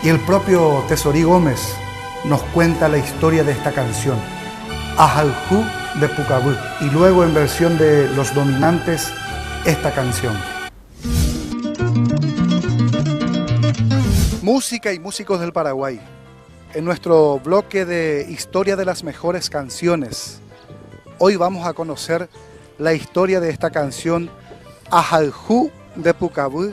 Y el propio Tesorí Gómez nos cuenta la historia de esta canción, Ajaljú de Pucabú, y luego en versión de Los Dominantes, esta canción. Música y músicos del Paraguay. En nuestro bloque de Historia de las Mejores Canciones, hoy vamos a conocer la historia de esta canción, Ajaljú de Pucabú,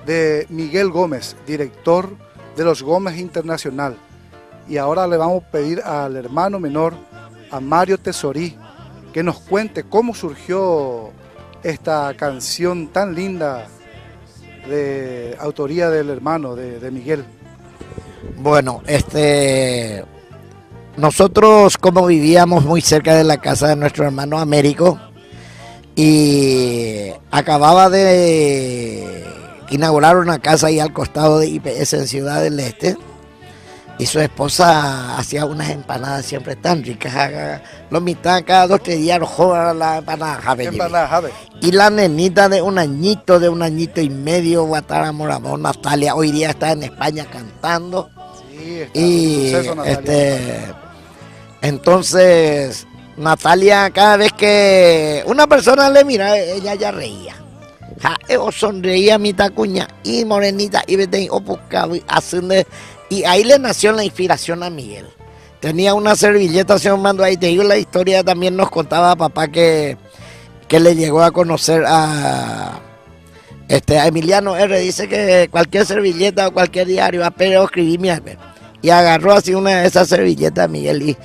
de Miguel Gómez, director de los Gómez Internacional. Y ahora le vamos a pedir al hermano menor, a Mario Tesorí, que nos cuente cómo surgió esta canción tan linda de autoría del hermano de Miguel. Bueno, nosotros como vivíamos muy cerca de la casa de nuestro hermano Américo y acababa de inaugurar una casa ahí al costado de IPS en Ciudad del Este, y su esposa hacía unas empanadas siempre tan ricas. Lo mitad cada 2 o 3 días rojo la empanada jave. Y la nenita de un añito y medio, Guatara Moramón, Natalia, hoy día está en España cantando. Sí, está y suceso, Natalia. Entonces Natalia, cada vez que una persona le miraba, ella ya reía. Sonreía mi tacuña y morenita y vete y ahí le nació la inspiración a Miguel. Tenía una servilleta, señor Mando, ahí te digo la historia, también nos contaba papá que le llegó a conocer a Emiliano R. Dice que cualquier servilleta o cualquier diario, pero escribí mi alma. Y agarró así una de esas servilletas a Miguel y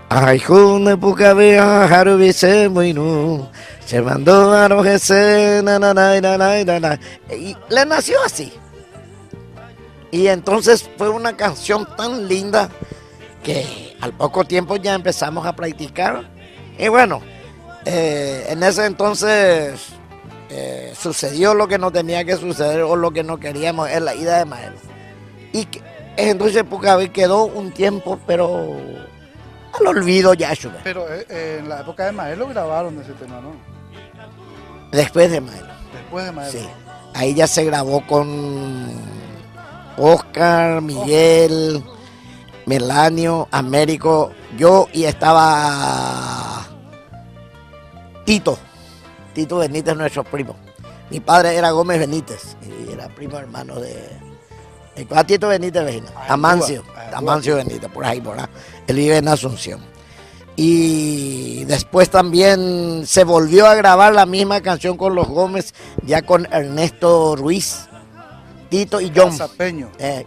ay, junde puca vea, jarubise muy no. Se mandó a rojecer, y le nació así. Y entonces fue una canción tan linda que al poco tiempo ya empezamos a practicar. Y bueno, en ese entonces sucedió lo que no tenía que suceder o lo que no queríamos, es la ida de Maelo. Y entonces Pucabí quedó un tiempo, pero al olvido ya. Pero en la época de Maelo grabaron ese tema, ¿no? Después de Maelo. Después de Maelo. Sí, ahí ya se grabó con Oscar, Miguel, Melanio, Américo, yo, y estaba Tito Benítez, nuestro primo. Mi padre era Gómez Benítez y era primo hermano de Tito Benítez vecino, Amancio Benítez, por ahí. Él vive en Asunción. Y después también se volvió a grabar la misma canción con los Gómez, ya con Ernesto Ruiz, Tito y John.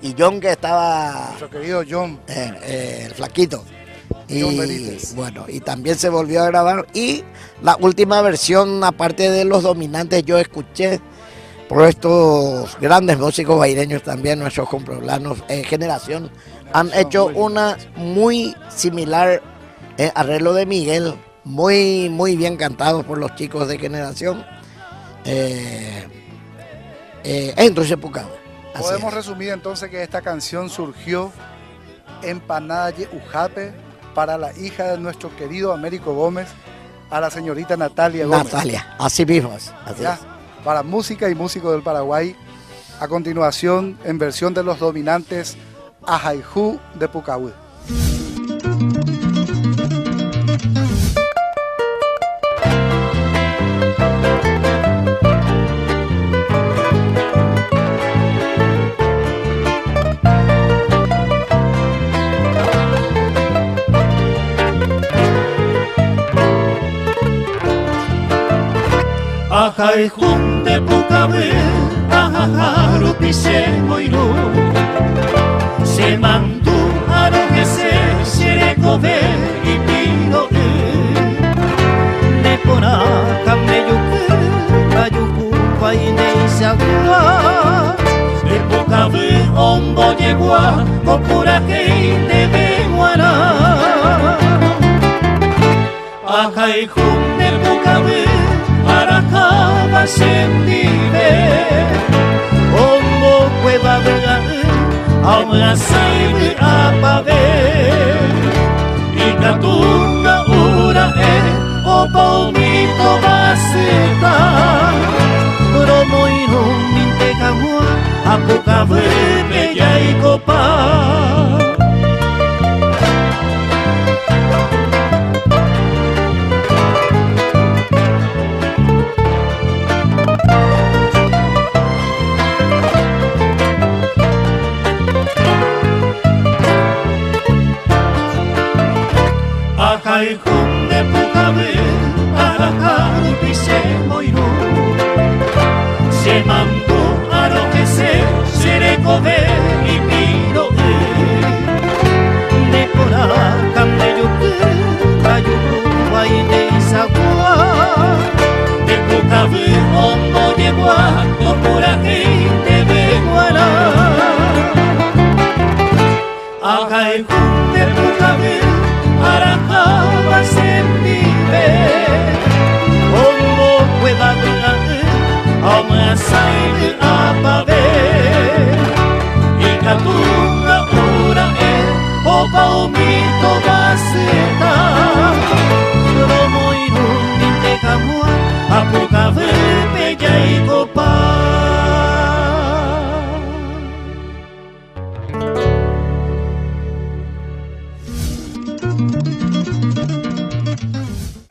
Y John, que estaba... Nuestro querido John. El flaquito. John Benítez. Bueno, y también se volvió a grabar. Y la última versión, aparte de Los Dominantes, yo escuché por estos grandes músicos baireños también, nuestros comproplanos, Generación, han hecho una muy similar, arreglo de Miguel, muy bien cantado por los chicos de Generación. Entonces Pucabú. Podemos resumir entonces que esta canción surgió empanada de Ujape para la hija de nuestro querido Américo Gómez, a la señorita Natalia Gómez. Natalia, así mismo. Así ya, es. Para música y músicos del Paraguay, a continuación, en versión de Los Dominantes, Ajaljú de Pucabú. Ajaljú de Pucabú, ajajaru pise moiru. Se mandó a lo que se recove y pido le pona camello que ayuku vaine se agua. El Pucabú hondo llegó o pura que de guará. Ajaljú de Pucabú para cada sentire, como cueva verdad, ahora sale a paver, y catuna ura o palmito va a ser, pero muy no minte camua, Apucabe bella y copa. Akai hunde pukabe arakaru pise moiru. Se mando a lo que se le cove y piro de cora cande yuku ayuku wai de isagua de pukabe hondo lleva por gente de guara. Akai hunde pukabe arakawa sendibe hondo pueda vengar Amasai apabe Ikatunga ura e Opa o mito baseta